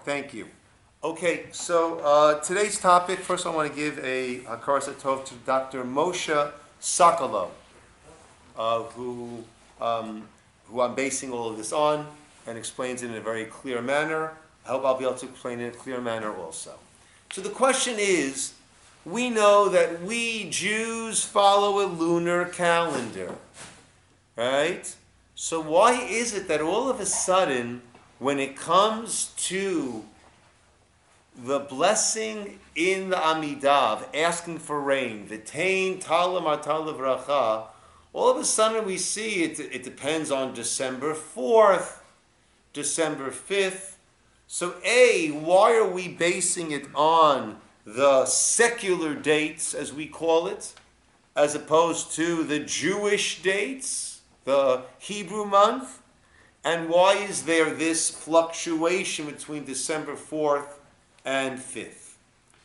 Thank you. Okay, so today's topic, first I want to give a Hakaras Tov to Dr. Moshe Sokolow, who I'm basing all of this on and explains it in a very clear manner. I hope I'll be able to explain it in a clear manner also. So the question is, we know that we Jews follow a lunar calendar, right? So why is it that all of a sudden, when it comes to the blessing in the Amidah of asking for rain, v'tein talam atalav racha, all of a sudden we see it depends on December 4th, December 5th. So why are we basing it on the secular dates, as we call it, as opposed to the Jewish dates, the Hebrew month? And why is there this fluctuation between December 4th and 5th?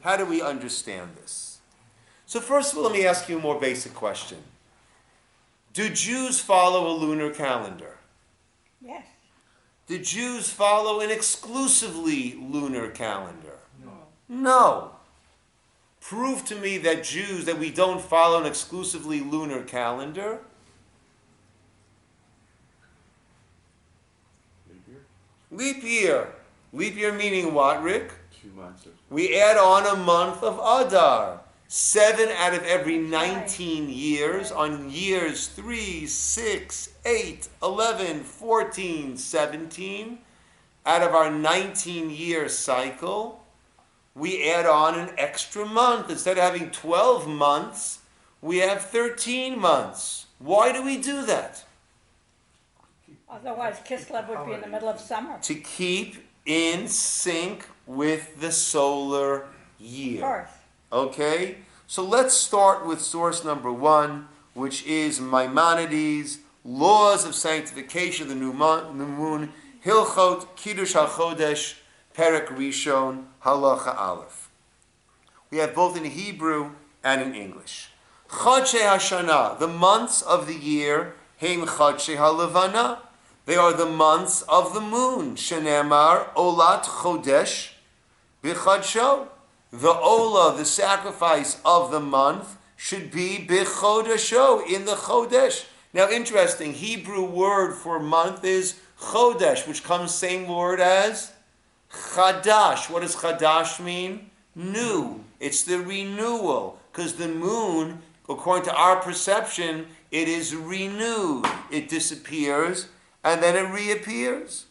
How do we understand this? So first of all, let me ask you a more basic question. Do Jews follow a lunar calendar? Yes. Do Jews follow an exclusively lunar calendar? No. No. Prove to me that we don't follow an exclusively lunar calendar. Leap year. Leap year meaning what, Rick? 2 months. We add on a month of Adar. 7 out of every 19 years, on years 3, 6, 8, 11, 14, 17, out of our 19-year cycle, we add on an extra month. Instead of having 12 months, we have 13 months. Why do we do that? Otherwise, Kislev would be in the middle of summer. To keep in sync with the solar year. Earth. Okay? So let's start with source number 1, which is Maimonides, Laws of Sanctification of the New Moon, Hilchot Kiddush HaChodesh, Perek Rishon, Halacha Aleph. We have both in Hebrew and in English. Chodshei HaShana, the months of the year, Heim Chodshei HaLevana, they are the months of the moon. Shenemar Olat Chodesh B'Chodsho. The Ola, the sacrifice of the month, should be B'Chodesho, in the Chodesh. Now interesting, Hebrew word for month is Chodesh, which comes same word as Chadash. What does Chadash mean? New. It's the renewal. Because the moon, according to our perception, it is renewed. It disappears and then it reappears.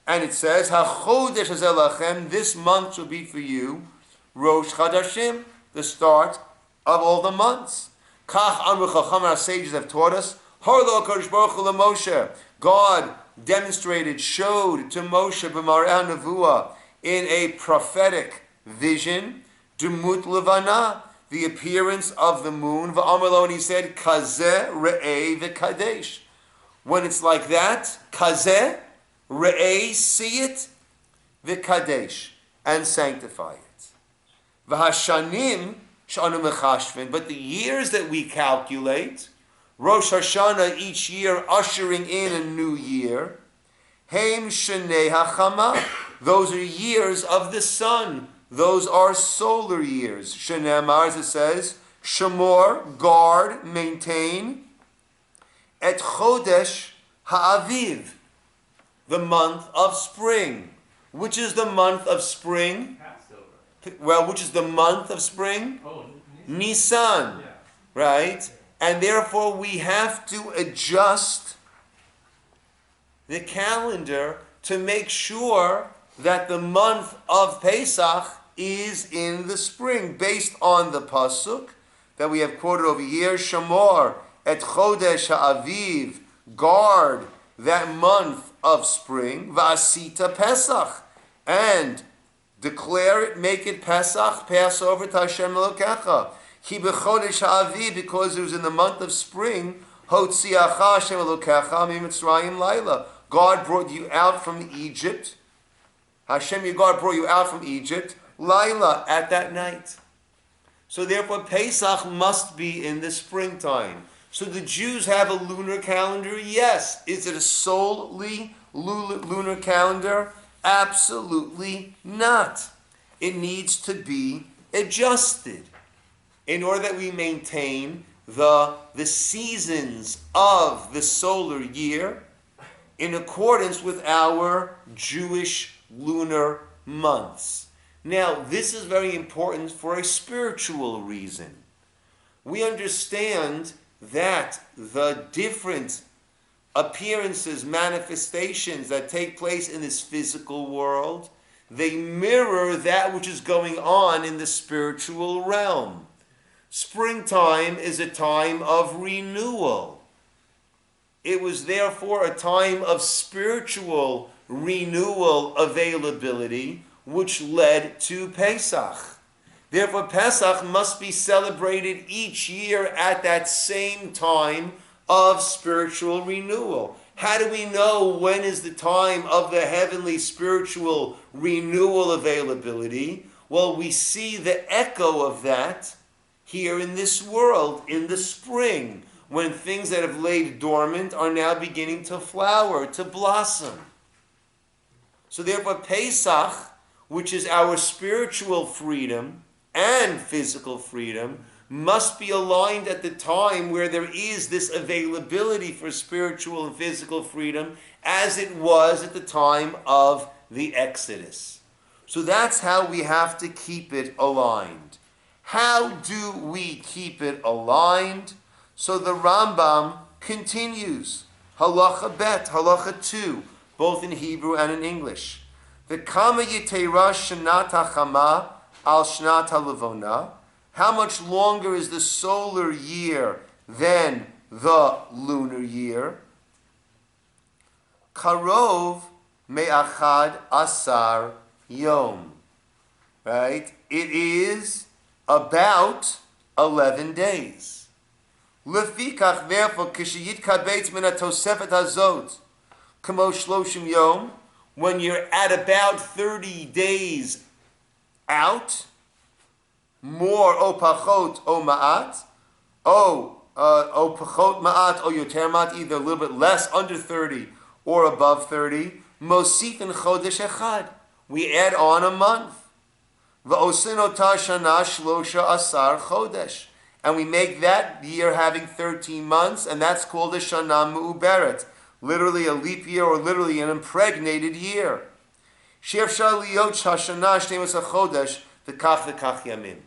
And it says, HaChodesh hazeh lachem, this month shall be for you, Rosh Chadashim, the start of all the months. Kach Amru Chacham, our sages have taught us, Harlo HaKadosh Baruch Hu LaMoshe, God demonstrated, showed to Moshe b'mareh nevuah, in a prophetic vision, Demut Levana, the appearance of the moon. V'amar lo, and he said, Kazeh Re'eh V'Kadesh. When it's like that, Kazeh Re'eh, see it, V'Kadesh, and sanctify it. V'hashanim sh'anu mechashvin, but the years that we calculate, Rosh Hashanah each year ushering in a new year, Heim shenei hachama, those are years of the sun. Those are solar years. Shenemar, as it says, Shamor, guard, maintain, Et Chodesh Ha'aviv, the month of spring. Which is the month of spring? Well, which is the month of spring? Nisan. Right? And therefore we have to adjust the calendar to make sure that the month of Pesach is in the spring, based on the pasuk that we have quoted over here, Shamor et Chodesh Ha'aviv, guard that month of spring, V'asita Pesach, and declare it, make it Pesach, Passover to Hashem Elokecha. Ki b'chodesh ha'aviv, because it was in the month of spring, Hotziacha Hashem Elokecha miMitzrayim Laila. God brought you out from Egypt. Hashem, your God, brought you out from Egypt, Laila, at that night. So therefore, Pesach must be in the springtime. So the Jews have a lunar calendar? Yes. Is it a solely lunar calendar? Absolutely not. It needs to be adjusted in order that we maintain the seasons of the solar year in accordance with our Jewish lunar months. Now, this is very important for a spiritual reason. We understand that the different appearances, manifestations that take place in this physical world, they mirror that which is going on in the spiritual realm. Springtime is a time of renewal. It was therefore a time of spiritual renewal availability, which led to Pesach. Therefore, Pesach must be celebrated each year at that same time of spiritual renewal. How do we know when is the time of the heavenly spiritual renewal availability? Well, we see the echo of that here in this world, in the spring, when things that have laid dormant are now beginning to flower, to blossom. So therefore, Pesach, which is our spiritual freedom and physical freedom, must be aligned at the time where there is this availability for spiritual and physical freedom as it was at the time of the Exodus. So that's how we have to keep it aligned. How do we keep it aligned? So the Rambam continues. Halacha Bet, Halacha 2, both in Hebrew and in English. The Kama Yitera Shanat HaChama al Shnat HaLevona. How much longer is the solar year than the lunar year? Karov me'achad asar yom. Right? It is about 11 days. Lefikach, therefore, kishiyitkabetz min atosefet hazot, kamo shloshim yom, when you're at about 30 days out, more o pachot o ma'at, o pachot ma'at o yoter ma'at, either a little bit less, under 30, or above 30, mosifin chodesh echad. We add on a month. V'osin ota shana shlosha asar chodesh. And we make that year having 13 months, and that's called a shana me'uberet, literally a leap year or literally an impregnated year. She'efshar liyot shashana shneimos hachodesh v'kach yamim.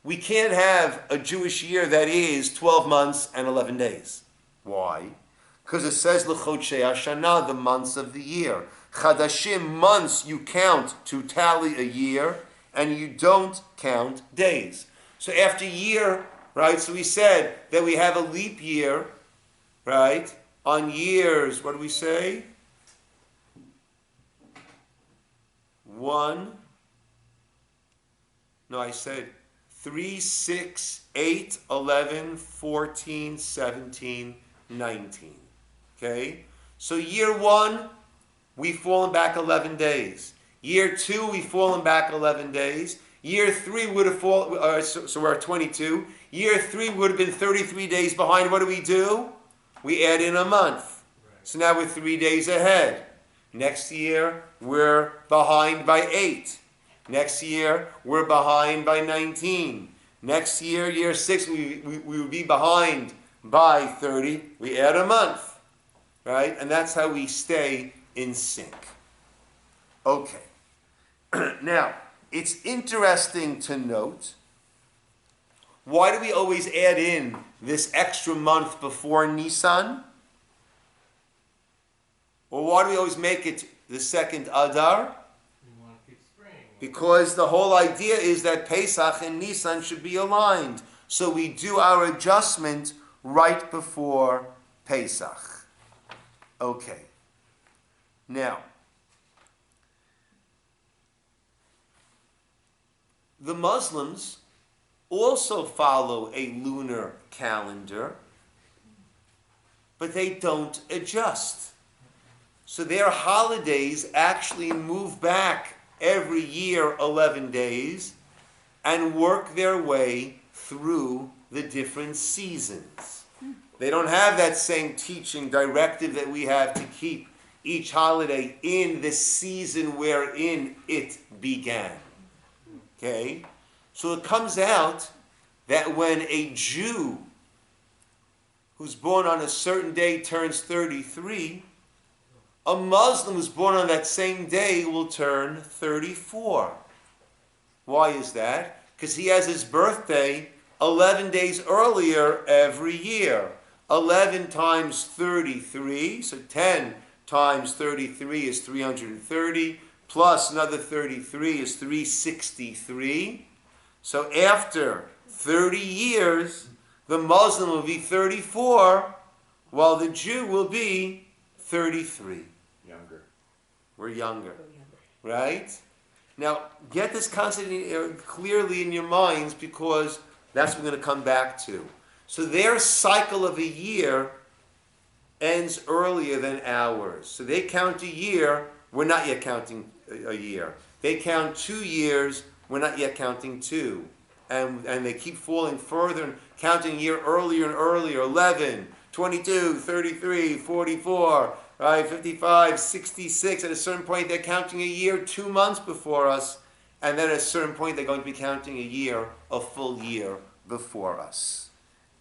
We can't have a Jewish year that is 12 months and 11 days. Why? Because it says l'chodshei hashana, the months of the year. Chadashim, months you count to tally a year, and you don't count days. So after year, right, so we said that we have a leap year, right, on years, what do we say? 1, no, I said 3, 6, 8, 11, 14, 17, 19. Okay? So year 1, we've fallen back 11 days. Year 2, we've fallen back 11 days. Year 3 would have fallen, so we're at 22. Year 3 would have been 33 days behind. What do? We add in a month. Right. So now we're 3 days ahead. Next year, we're behind by 8. Next year, we're behind by 19. Next year, year 6, we will be behind by 30. We add a month, right? And that's how we stay in sync. Okay. Now, it's interesting to note, why do we always add in this extra month before Nisan? Or why do we always make it the second Adar? Because the whole idea is that Pesach and Nisan should be aligned. So we do our adjustment right before Pesach. Okay. Now, the Muslims also follow a lunar calendar, but they don't adjust. So their holidays actually move back every year 11 days and work their way through the different seasons. They don't have that same teaching directive that we have to keep each holiday in the season wherein it began. Okay? So it comes out that when a Jew who's born on a certain day turns 33, a Muslim who's born on that same day will turn 34. Why is that? Because he has his birthday 11 days earlier every year. 11 times 33, so 10 times 33 is 330, plus another 33 is 363. So after 30 years, the Muslim will be 34, while the Jew will be 33. Younger. We're younger, right? Now, get this concept clearly in your minds, because that's what we're going to come back to. So their cycle of a year ends earlier than ours. So they count a year, we're not yet counting a year. They count 2 years, we're not yet counting 2. And they keep falling further and counting a year earlier and earlier. 11, 22, 33, 44, right, 55, 66. At a certain point, they're counting a year 2 months before us. And then at a certain point, they're going to be counting a year, a full year before us.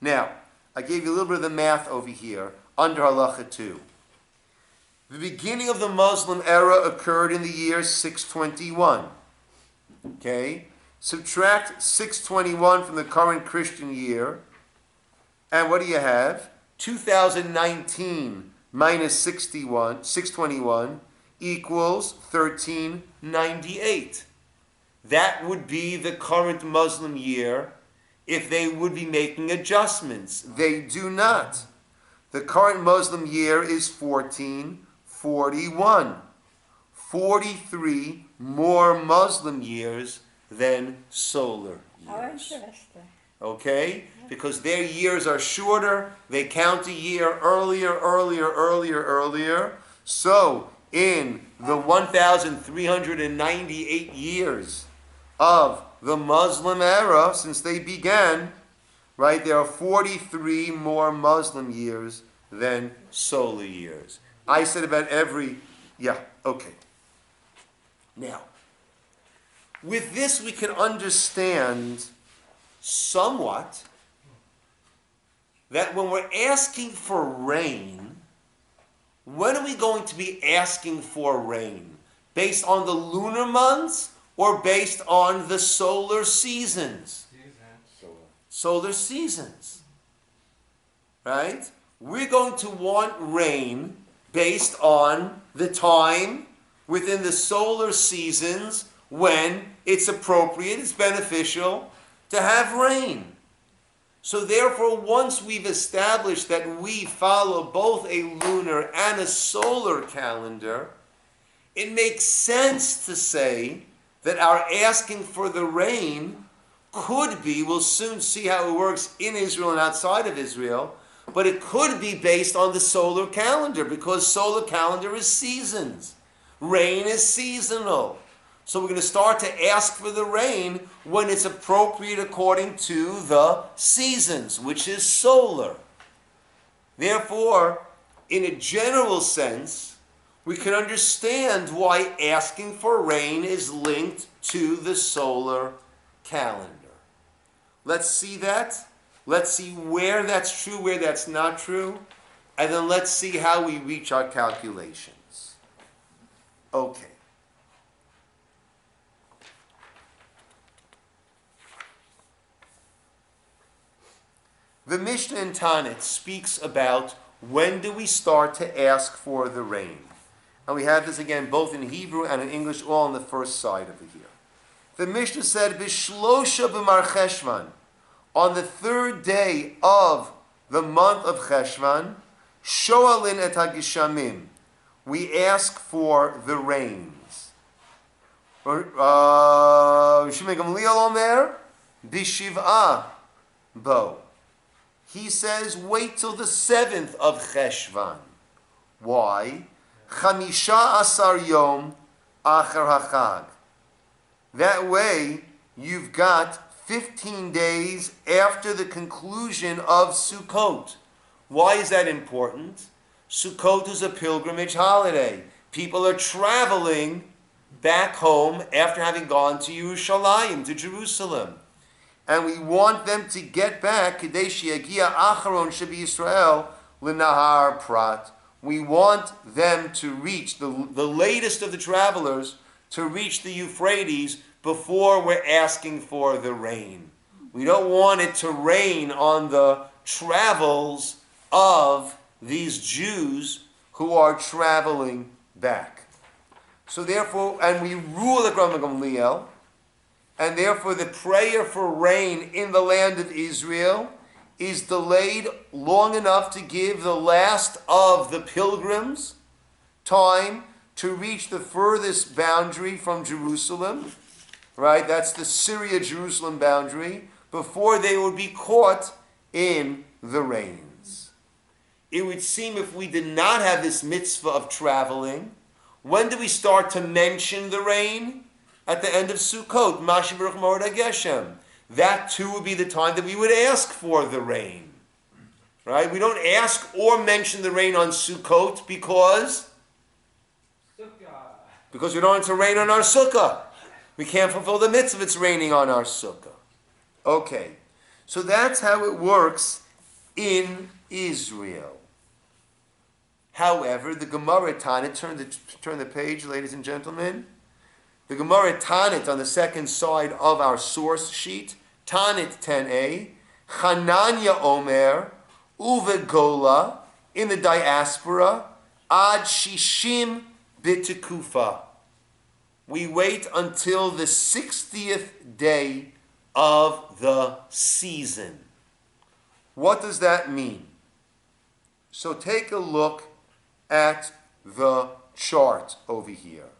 Now, I gave you a little bit of the math over here under Halacha 2. The beginning of the Muslim era occurred in the year 621. Okay? Subtract 621 from the current Christian year, and what do you have? 2019 minus 621 equals 1398. That would be the current Muslim year if they would be making adjustments. They do not. The current Muslim year is 1441. 43 more Muslim years than solar How years. interesting. Okay? Because their years are shorter, they count a year earlier. So, in the 1,398 years of the Muslim era, since they began, right, there are 43 more Muslim years than solar years. I said about every, okay. Now, with this we can understand somewhat that when we're asking for rain, when are we going to be asking for rain? Based on the lunar months or based on the solar seasons? Solar seasons. Right? We're going to want rain based on the time within the solar seasons when it's appropriate, it's beneficial to have rain. So therefore, once we've established that we follow both a lunar and a solar calendar, it makes sense to say that our asking for the rain could be, we'll soon see how it works in Israel and outside of Israel, but it could be based on the solar calendar, because solar calendar is seasons. Rain is seasonal. So we're going to start to ask for the rain when it's appropriate according to the seasons, which is solar. Therefore, in a general sense, we can understand why asking for rain is linked to the solar calendar. Let's see that. Let's see where that's true, where that's not true. And then let's see how we reach our calculations. Okay. The Mishnah in Tanit speaks about when do we start to ask for the rain. And we have this again both in Hebrew and in English, all on the first side over here. The Mishnah said, Bishlosha b'mar Cheshvan, on the third day of the month of Cheshvan, Shoalin et hagishamim, we ask for the rains. Shimei Gamliel Omer, Bishiv'ah bo. He says, wait till the 7th of Cheshvan. Why? Chamisha asar yom achar hachag. That way, you've got 15 days after the conclusion of Sukkot. Why is that important? Sukkot is a pilgrimage holiday. People are traveling back home after having gone to Yerushalayim, to Jerusalem. And we want them to get back, Kadesh Yagia Acharon Shabi Yisroel L'Nahar Prat. We want them to reach, the latest of the travelers, to reach the Euphrates before we're asking for the rain. We don't want it to rain on the travels of these Jews who are traveling back. So therefore, and we rule at Rambam Gamliel, and therefore the prayer for rain in the land of Israel is delayed long enough to give the last of the pilgrims time to reach the furthest boundary from Jerusalem, right? That's the Syria-Jerusalem boundary, before they would be caught in the rains. It would seem if we did not have this mitzvah of traveling, when do we start to mention the rain? At the end of Sukkot, Mashiach Baruch Morad Geshem. That too would be the time that we would ask for the rain. Right? We don't ask or mention the rain on Sukkot because we don't want it to rain on our sukkah. We can't fulfill the mitzvah if it's raining on our sukkah. Okay. So that's how it works in Israel. However, the Gemara Tanit, turn the page, ladies and gentlemen. The Gemara Tanit on the second side of our source sheet, Tanit 10a, Chananya Omer, Uve Gola, in the diaspora, Ad Shishim B'Tekufa. We wait until the 60th day of the season. What does that mean? So take a look at the chart over here.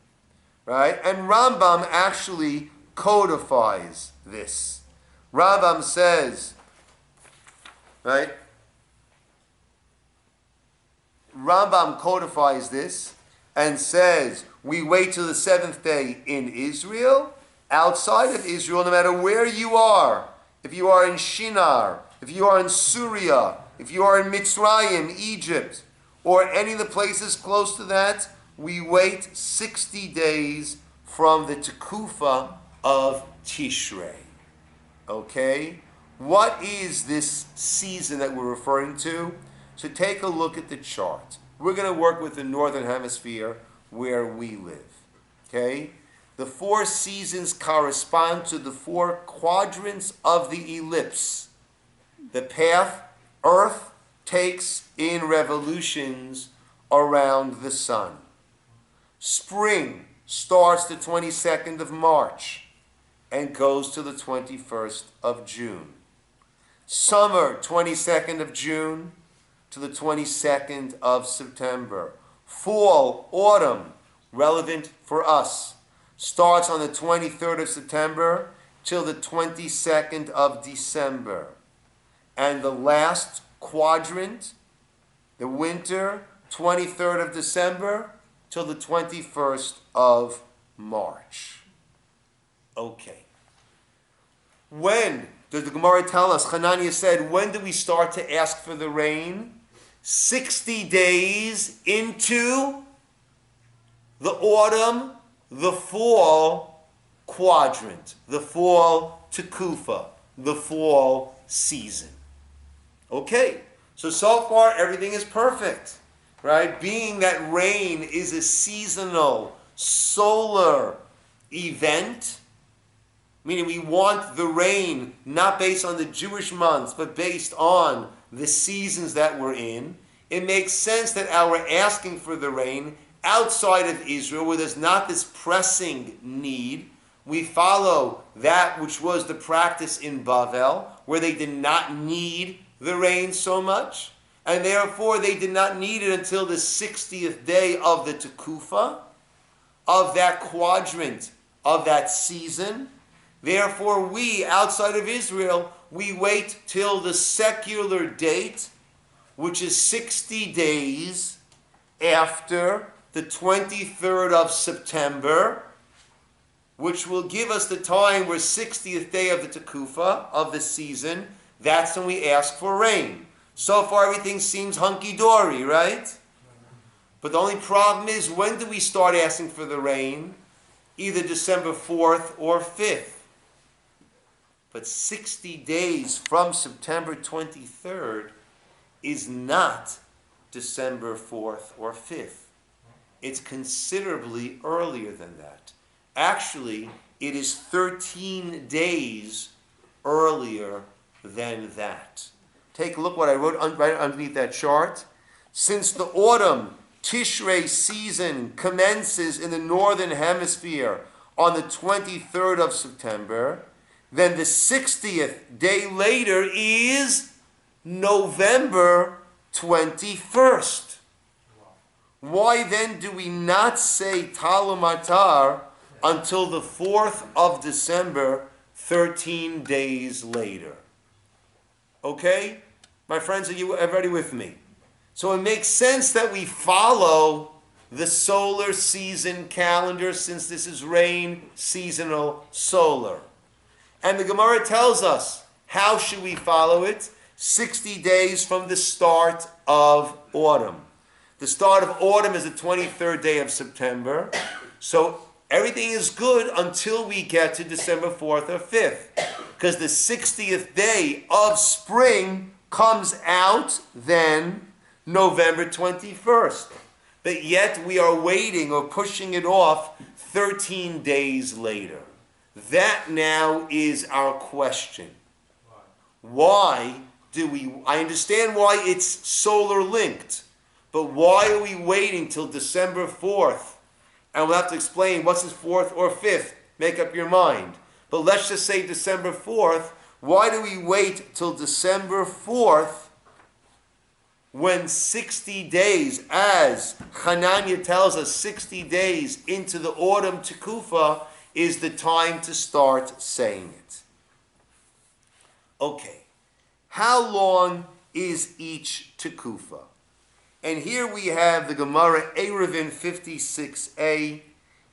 Right? And Rambam actually codifies this. Rambam says, right? Rambam codifies this and says, we wait till the 7th day in Israel, outside of Israel, no matter where you are. If you are in Shinar, if you are in Syria, if you are in Mitzrayim, Egypt, or any of the places close to that, we wait 60 days from the Tekufa of Tishrei. Okay? What is this season that we're referring to? So take a look at the chart. We're going to work with the northern hemisphere where we live. Okay? The 4 seasons correspond to the 4 quadrants of the ellipse. The path Earth takes in revolutions around the sun. Spring starts the 22nd of March and goes to the 21st of June. Summer, 22nd of June to the 22nd of September. Fall, autumn, relevant for us, starts on the 23rd of September till the 22nd of December. And the last quadrant, the winter, 23rd of December till the 21st of March. Okay. When does the Gemara tell us? Hananiah said, when do we start to ask for the rain? 60 days into the autumn, the fall quadrant, the fall tekufa, the fall season. Okay, so far everything is perfect, right? Being that rain is a seasonal, solar event, meaning we want the rain not based on the Jewish months, but based on the seasons that we're in. It makes sense that our asking for the rain outside of Israel, where there's not this pressing need, we follow that which was the practice in Bavel, where they did not need the rain so much, and therefore they did not need it until the 60th day of the Tekufa, of that quadrant, of that season. Therefore we, outside of Israel, we wait till the secular date, which is 60 days after the 23rd of September, which will give us the time where 60th day of the Tekufa, of the season, that's when we ask for rain. So far everything seems hunky-dory, right? But the only problem is, when do we start asking for the rain? Either December 4th or 5th. But 60 days from September 23rd is not December 4th or 5th. It's considerably earlier than that. Actually, it is 13 days earlier than that. Take a look what I wrote right underneath that chart. Since the autumn Tishrei season commences in the northern hemisphere on the 23rd of September, then the 60th day later is November 21st. Why then do we not say Talumatar until the 4th of December, 13 days later? Okay? My friends, are you everybody with me? So it makes sense that we follow the solar season calendar, since this is rain, seasonal, solar. And the Gemara tells us, how should we follow it? 60 days from the start of autumn. The start of autumn is the 23rd day of September. So everything is good until we get to December 4th or 5th. Because the 60th day of spring comes out then November 21st. But yet we are waiting or pushing it off 13 days later. That now is our question. Why do we, I understand why it's solar linked, but why are we waiting till December 4th? And we'll have to explain what's this 4th or 5th. Make up your mind. But let's just say December 4th. Why do we wait till December 4th when 60 days, as Hananya tells us, 60 days into the autumn Tekufa is the time to start saying it? Okay. How long is each Tekufa? And here we have the Gemara Irvine 56a,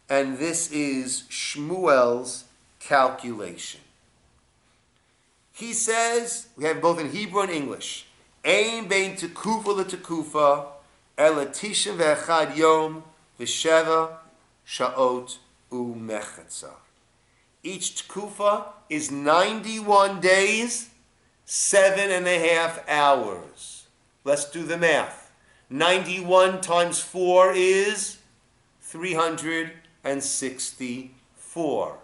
and this is Shmuel's calculation. He says, we have both in Hebrew and English, Ein bein tekufa letekufa, ela tisha ve'echad yom v'sheva sha'ot u'mechetza. Each tekufa is 91 days, 7.5 hours. Let's do the math. 91 times 4 is 364.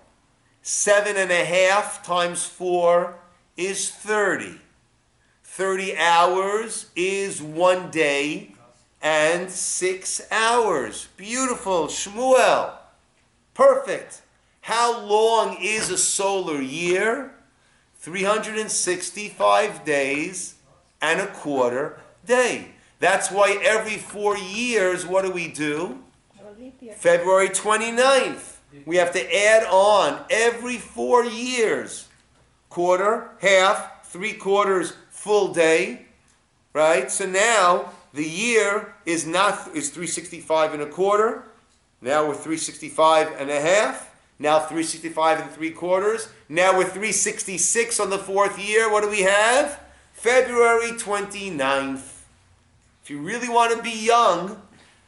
7.5 times 4 is 30. 30 hours is 1 day and 6 hours. Beautiful, Shmuel. Perfect. How long is a solar year? 365 days and a quarter day. That's why every 4 years, what do? February 29th. We have to add on every 4 years. Quarter, half, 3/4 full day. Right? So now the year is 365 1/4. Now we're 365 1/2. Now 365 3/4. Now we're 366 on the 4th year. What do we have? February 29th. If you really want to be young,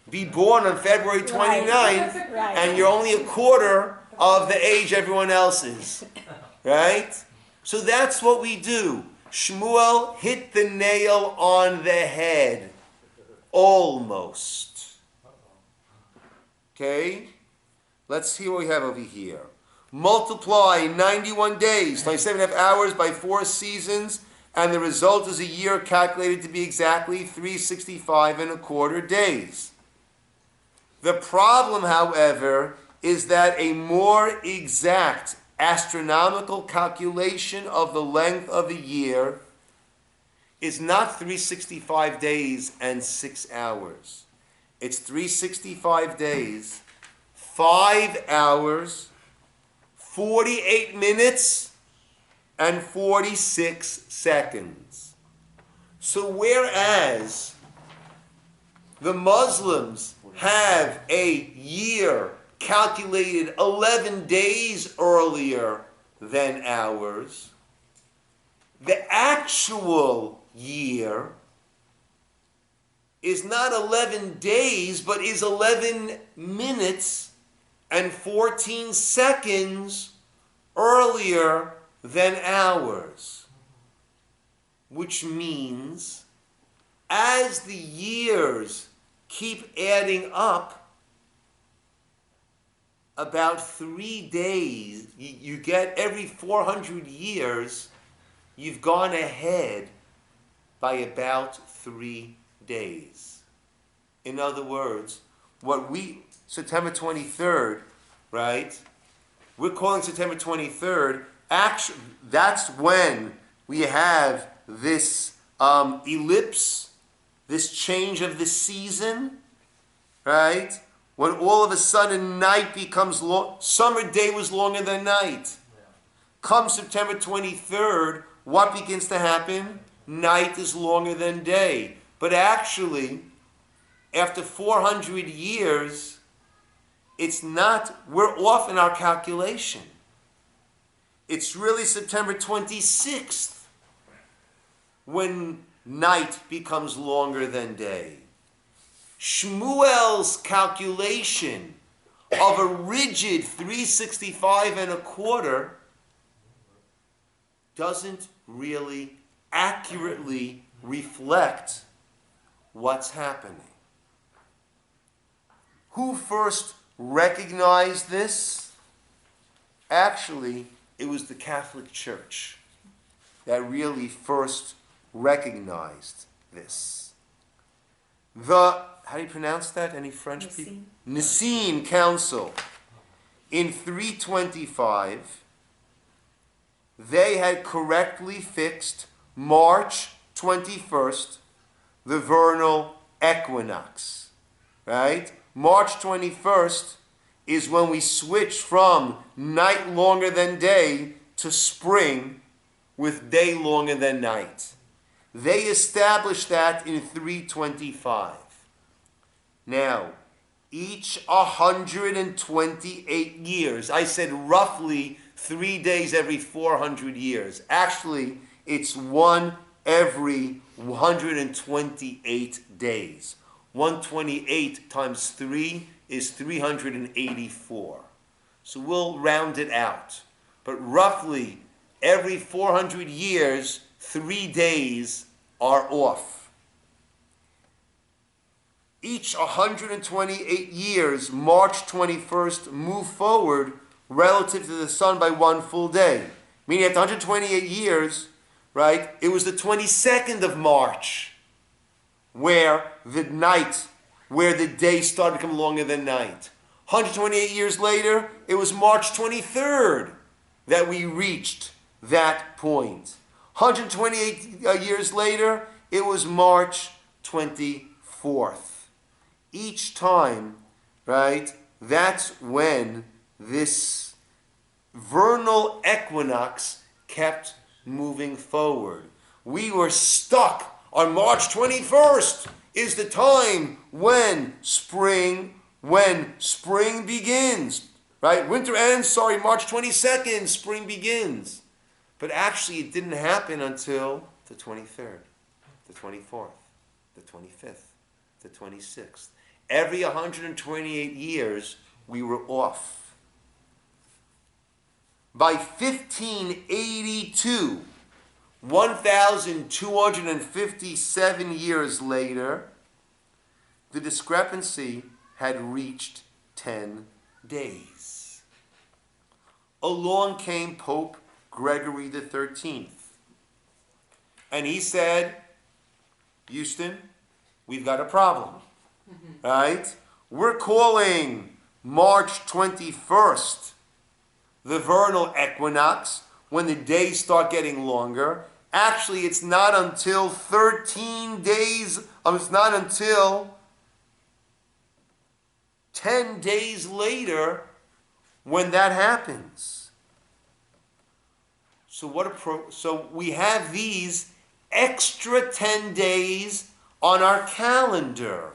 be born on February 29th, Right. and you're only a quarter of the age everyone else is. Right? So that's what we do. Shmuel hit the nail on the head. Almost. Okay? Let's see what we have over here. Multiply 91 days, 27.5 hours by 4 seasons, and the result is a year calculated to be exactly 365 1/4 days. The problem, however, is that a more exact astronomical calculation of the length of a year is not 365 days and 6 hours. It's 365 days, 5 hours, 48 minutes, and 46 seconds. So whereas the Muslims have a year calculated 11 days earlier than ours, the actual year is not 11 days, but is 11 minutes and 14 seconds earlier than ours. Which means, as the years keep adding up, about 3 days, you get every 400 years, you've gone ahead by about 3 days. In other words, September 23rd, right? We're calling September 23rd, actually, that's when we have this ellipse, this change of the season, right? When all of a sudden night becomes long, summer day was longer than night. Come September 23rd, what begins to happen? Night is longer than day. But actually, after 400 years, we're off in our calculation. It's really September 26th when night becomes longer than day. Shmuel's calculation of a rigid 365 and a quarter doesn't really accurately reflect what's happening. Who first recognized this? Actually, it was the Catholic Church that really first recognized this. How do you pronounce that? Any French people? Nicene Council. In 325, they had correctly fixed March 21st, the vernal equinox. Right? March 21st is when we switch from night longer than day to spring with day longer than night. They established that in 325. Now, each 128 years, I said roughly 3 days every 400 years. Actually, it's one every 128 days. 128 times 3 is 384. So we'll round it out. But roughly, every 400 years, 3 days are off. Each 128 years, March 21st, move forward relative to the sun by 1 full day. Meaning at 128 years, right, it was the 22nd of March where the day started to become longer than night. 128 years later, it was March 23rd that we reached that point. 128 years later, it was March 24th. Each time, right, that's when this vernal equinox kept moving forward. We were stuck on March 21st is the time when spring begins. Right? Winter ends, March 22nd, spring begins. But actually it didn't happen until the 23rd, the 24th, the 25th, the 26th. Every 128 years, we were off. By 1582, 1,257 years later, the discrepancy had reached 10 days. Along came Pope Gregory XIII. And he said, Houston, we've got a problem. Right? We're calling March 21st the vernal equinox, when the days start getting longer. Actually, it's not until 13 days, it's not until 10 days later when that happens. So we have these extra 10 days on our calendar.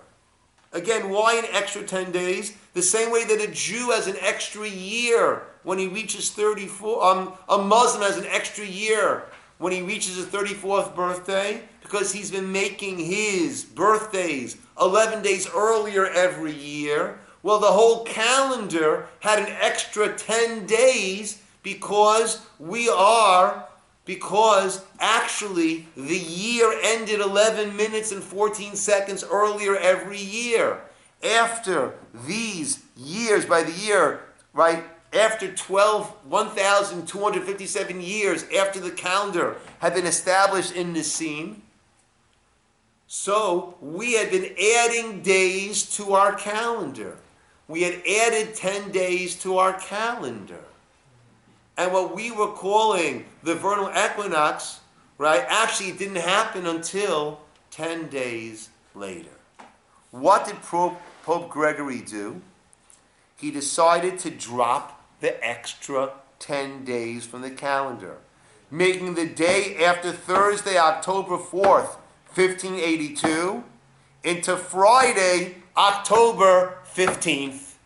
Again, why an extra 10 days? The same way that a Jew has an extra year when he reaches 34. A Muslim has an extra year when he reaches his 34th birthday? Because he's been making his birthdays 11 days earlier every year. Well, the whole calendar had an extra 10 days because actually the year ended 11 minutes and 14 seconds earlier every year. After these years, by the year, right, after 1,257 years after the calendar had been established in the scene, so we had been adding days to our calendar. We had added 10 days to our calendar. And what we were calling the vernal equinox, right, actually didn't happen until 10 days later. What did Pope Gregory do? He decided to drop the extra 10 days from the calendar, making the day after Thursday, October 4th, 1582, into Friday, October 15th.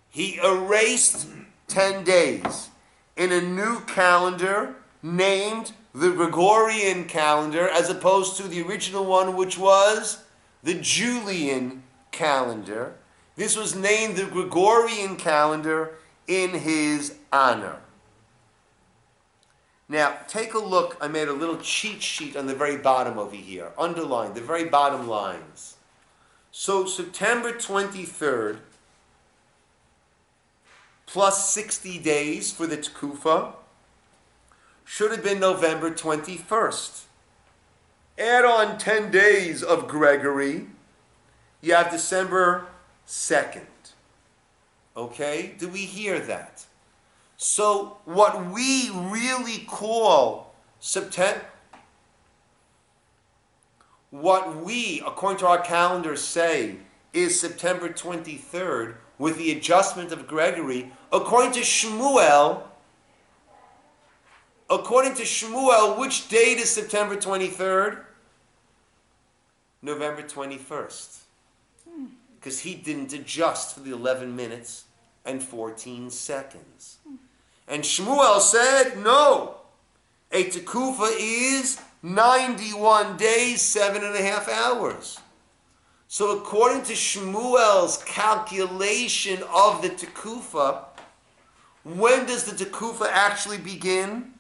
He erased 10 days in a new calendar named the Gregorian calendar, as opposed to the original one, which was the Julian calendar. This was named the Gregorian calendar in his honor. Now, take a look. I made a little cheat sheet on the very bottom over here. Underline the very bottom lines. So, September 23rd, plus 60 days for the Tekufa, should have been November 21st. Add on 10 days of Gregory, you have December 2nd. Okay? Do we hear that? So what we really call September, what we, according to our calendar, say is September 23rd, with the adjustment of Gregory, according to Shmuel, which date is September 23rd? November 21st. Because he didn't adjust for the 11 minutes and 14 seconds. And Shmuel said, no, a tekufa is 91 days, 7.5 hours. So according to Shmuel's calculation of the tekufa, when does the tekufa actually begin?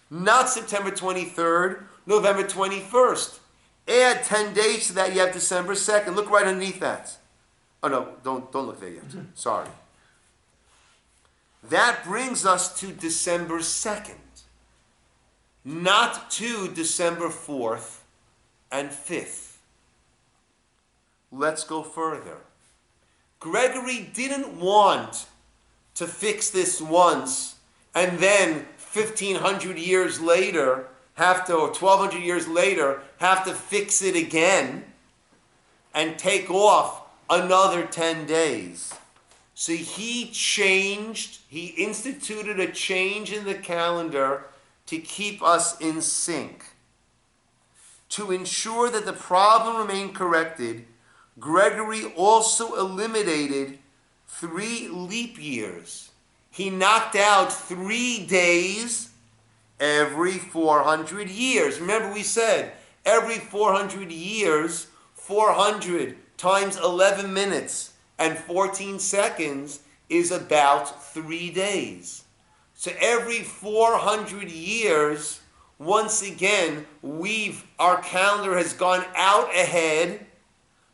Not September 23rd, November 21st. Add 10 days to that, you have December 2nd. Look right underneath that. Oh no, don't look there yet. Sorry. That brings us to December 2nd, not to December 4th and 5th. Let's go further. Gregory didn't want to fix this once and then 1,500 years later, or 1,200 years later, have to fix it again and take off another 10 days. So he instituted a change in the calendar to keep us in sync. To ensure that the problem remained corrected, Gregory also eliminated 3 leap years. He knocked out 3 days every 400 years. Remember we said every 400 years, 400 times 11 minutes and 14 seconds is about 3 days. So every 400 years, once again, our calendar has gone out ahead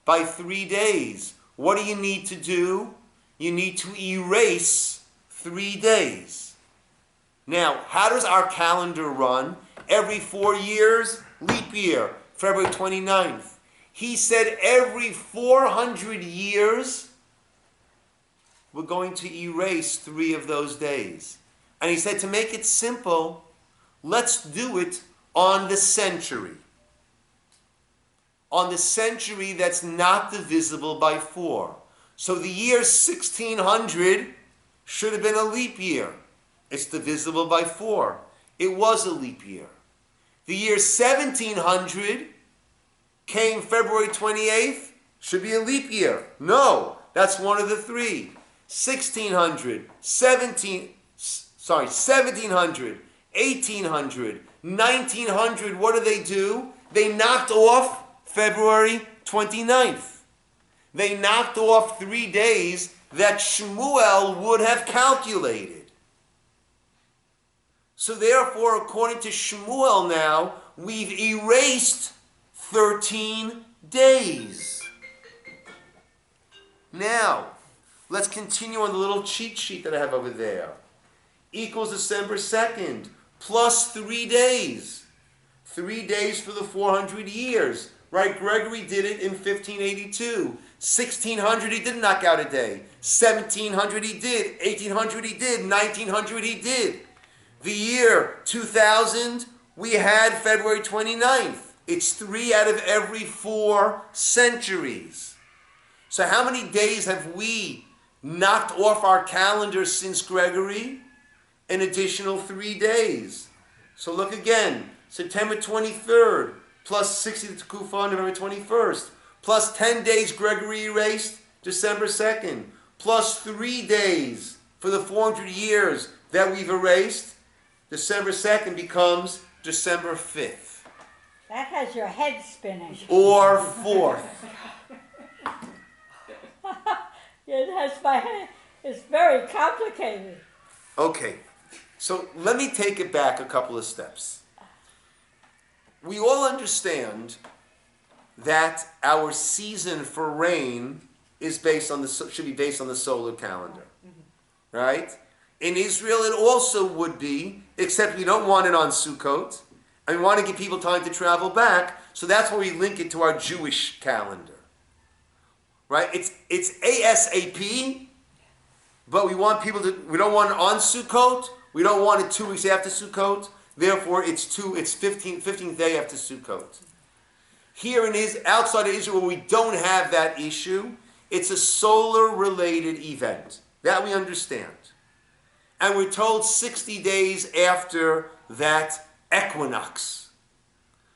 by 3 days. What do you need to do? You need to erase 3 days. Now, how does our calendar run? Every 4 years, leap year, February 29th. He said every 400 years, we're going to erase 3 of those days. And he said to make it simple, let's do it on the century. On the century that's not divisible by 4. So the year 1600 should have been a leap year. It's divisible by 4. It was a leap year. The year 1700 came February 28th, should be a leap year. No, that's one of the 3. 1700, 1800, 1900, what do? They knocked off February 29th. They knocked off 3 days that Shmuel would have calculated. So therefore, according to Shmuel now, we've erased 13 days. Now, let's continue on the little cheat sheet that I have over there. Equals December 2nd, plus 3 days. 3 days for the 400 years. Right? Gregory did it in 1582. 1600 he did knock out a day. 1700 he did. 1800 he did. 1900 he did. The year 2000, we had February 29th. It's 3 out of every 4 centuries. So how many days have we knocked off our calendar since Gregory? An additional 3 days. So look again. September 23rd, plus 60 to Kufa, November 21st, plus 10 days Gregory erased, December 2nd, plus 3 days for the 400 years that we've erased, December 2nd becomes December 5th. That has your head spinning. Or 4th. It has my head. It's very complicated. Okay, so let me take it back a couple of steps. We all understand that our season for rain is should be based on the solar calendar, right? In Israel, it also would be, except we don't want it on Sukkot, and we want to give people time to travel back, so that's why we link it to our Jewish calendar, right? It's ASAP, but we want people to. We don't want it on Sukkot. We don't want it 2 weeks after Sukkot. Therefore, it's 15th day after Sukkot. Here outside of Israel, where we don't have that issue, it's a solar-related event. That we understand. And we're told 60 days after that equinox.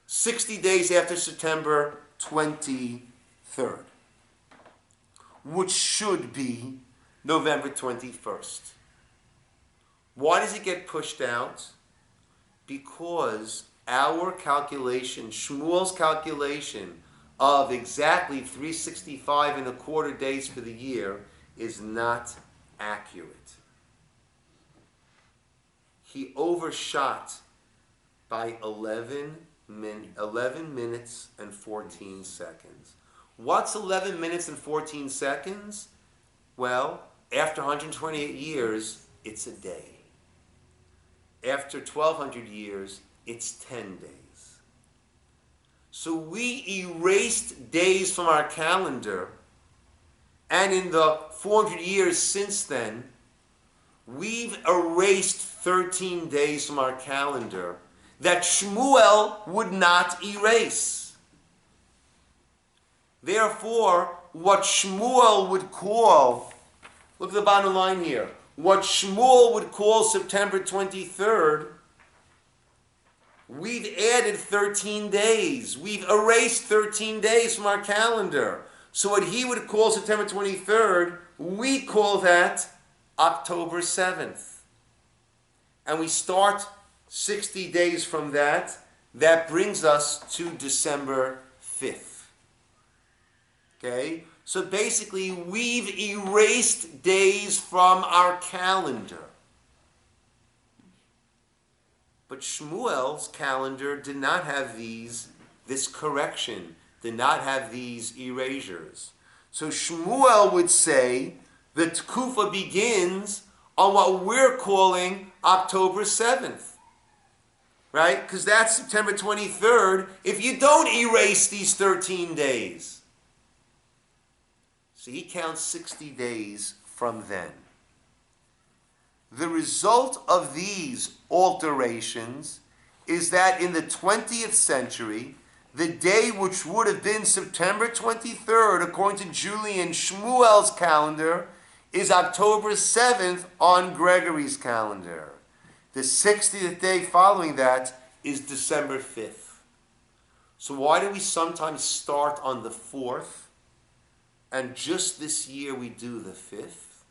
60 days after September 23rd. Which should be November 21st. Why does it get pushed out? Because our calculation, Shmuel's calculation of exactly 365 and a quarter days for the year is not accurate. He overshot by 11 minutes and 14 seconds. What's 11 minutes and 14 seconds? Well, after 128 years, it's a day. After 1,200 years, it's 10 days. So we erased days from our calendar, and in the 400 years since then, we've erased 13 days from our calendar that Shmuel would not erase. Therefore, what Shmuel would call, look at the bottom line here, what Shmuel would call September 23rd, we've added 13 days. We've erased 13 days from our calendar. So what he would call September 23rd, we call that October 7th. And we start 60 days from that. That brings us to December 5th. Okay? So basically, we've erased days from our calendar. But Shmuel's calendar did not have this correction, did not have these erasures. So Shmuel would say the Tkufa begins on what we're calling October 7th. Right? Because that's September 23rd if you don't erase these 13 days. So he counts 60 days from then. The result of these alterations is that in the 20th century, the day which would have been September 23rd, according to Julian Shmuel's calendar, is October 7th on Gregory's calendar. The 60th day following that is December 5th. So why do we sometimes start on the 4th? And just this year we do the 5th.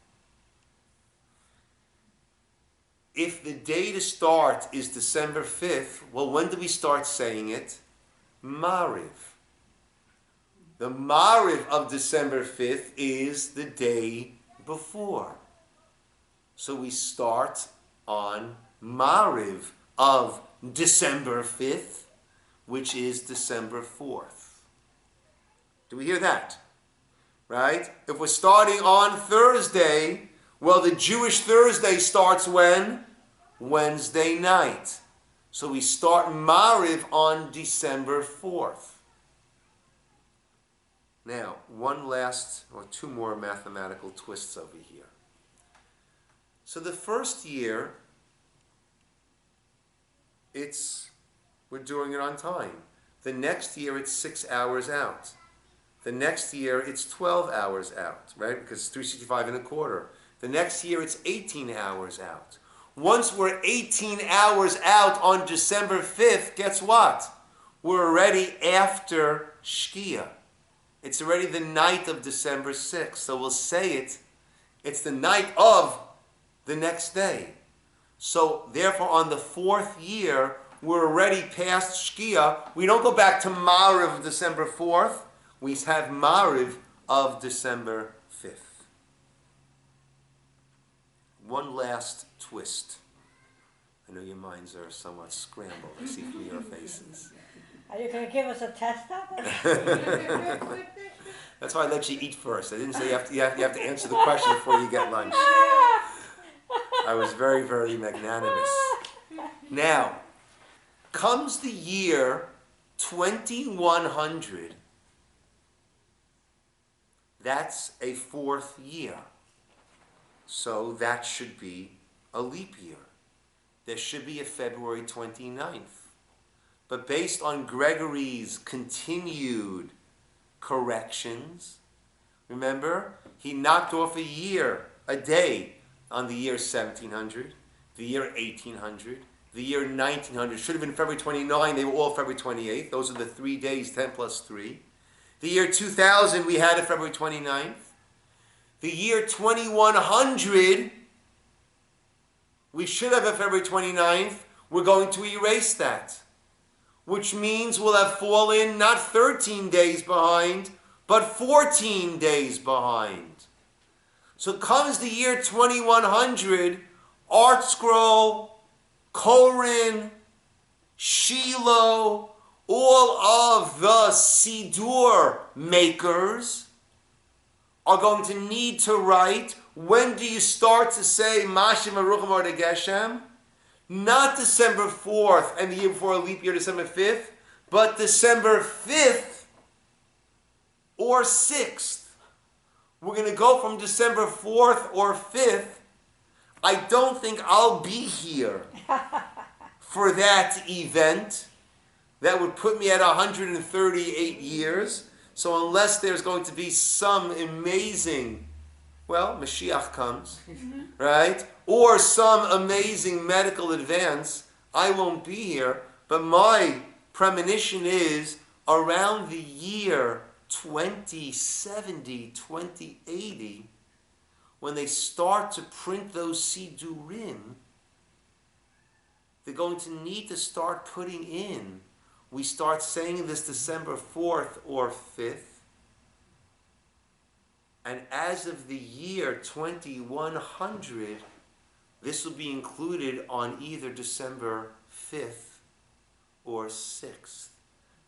if the day to start is December 5th, well, when do we start saying it? Mariv. The Mariv of December 5th is the day before. So we start on Mariv of December 5th, which is December 4th. Do we hear that? Right? If we're starting on Thursday, well, the Jewish Thursday starts when? Wednesday night. So we start Mariv on December 4th. Now, one last, or two more mathematical twists over here. So the first year, we're doing it on time. The next year, it's 6 hours out. The next year, it's 12 hours out, right? Because it's 365 and a quarter. The next year, it's 18 hours out. Once we're 18 hours out on December 5th, guess what? We're already after Shkia. It's already the night of December 6th. So we'll say it's the night of the next day. So therefore, on the fourth year, we're already past Shkia. We don't go back to Mariv of December 4th. We have Mariv of December 5th. One last twist. I know your minds are somewhat scrambled. I see from your faces. Are you going to give us a test of it? That's why I let you eat first. I didn't say you have to answer the question before you get lunch. I was very, very magnanimous. Now, comes the year 2100. That's a fourth year. So that should be a leap year. There should be a February 29th. But based on Gregory's continued corrections, remember, he knocked off a day on the year 1700, the year 1800, the year 1900. Should have been February 29. They were all February 28th. Those are the 3 days, 10 plus 3. The year 2000, we had it February 29th. The year 2100, we should have a February 29th. We're going to erase that, which means we'll have fallen not 13 days behind, but 14 days behind. So comes the year 2100, Art Scroll, Korin, Shiloh, all of the Sidur makers are going to need to write, when do you start to say Mashim Aruchim or Geshem? Not December 4th and the year before a leap year, December 5th, but December 5th or 6th. We're going to go from December 4th or 5th. I don't think I'll be here for that event. That would put me at 138 years. So unless there's going to be some amazing, well, Mashiach comes, right? Or some amazing medical advance, I won't be here. But my premonition is around the year 2070, 2080, when they start to print those Sidurim, they're going to need to start putting in. We start saying this December 4th or 5th. And as of the year 2100, this will be included on either December 5th or 6th.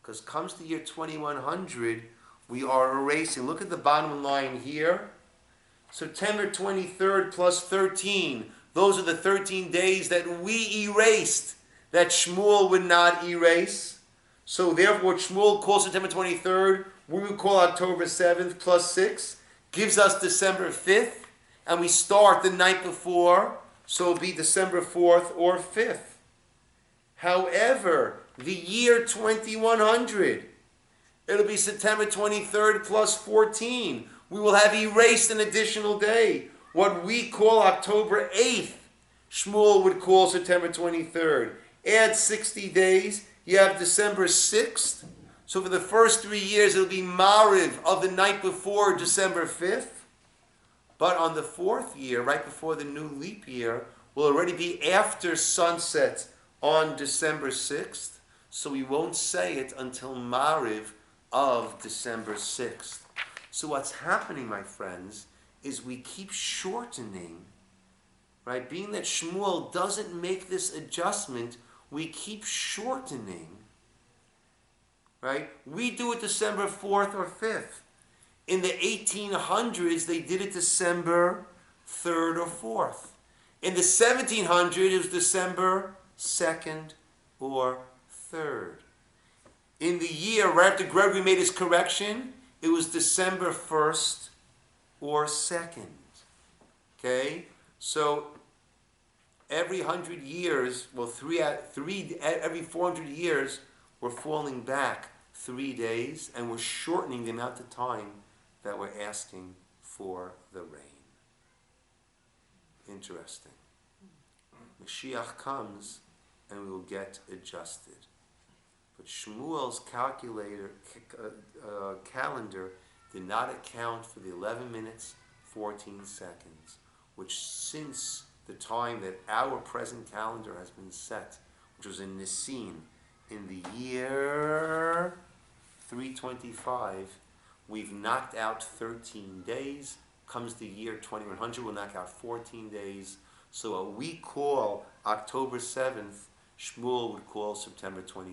Because comes the year 2100, we are erasing. Look at the bottom line here. September 23rd plus 13. Those are the 13 days that we erased, that Shmuel would not erase. So therefore, Shmuel calls September 23rd, we would call October 7th plus 6, gives us December 5th, and we start the night before, so it'll be December 4th or 5th. However, the year 2100, it'll be September 23rd plus 14. We will have erased an additional day. What we call October 8th, Shmuel would call September 23rd. Add 60 days, you have December 6th. So for the first 3 years, it'll be Mariv of the night before December 5th. But on the fourth year, right before the new leap year, will already be after sunset on December 6th, so we won't say it until Mariv of December 6th. So what's happening, my friends, is we keep shortening, right? Being that Shmuel doesn't make this adjustment, we keep shortening, right? We do it December 4th or 5th. In the 1800s, they did it December 3rd or 4th. In the 1700s, it was December 2nd or 3rd. In the year, right after Gregory made his correction, it was December 1st or 2nd. Okay? So, every 100 years, well, every 400 years, we're falling back 3 days, and we're shortening the amount of time that we're asking for the rain. Interesting. Mashiach comes, and we will get adjusted. But Shmuel's calendar did not account for the 11 minutes, 14 seconds, which since the time that our present calendar has been set, which was in Nisan, in the year 325, we've knocked out 13 days. Comes the year 2100, we'll knock out 14 days. So what we call October 7th, Shmuel would call September 20th.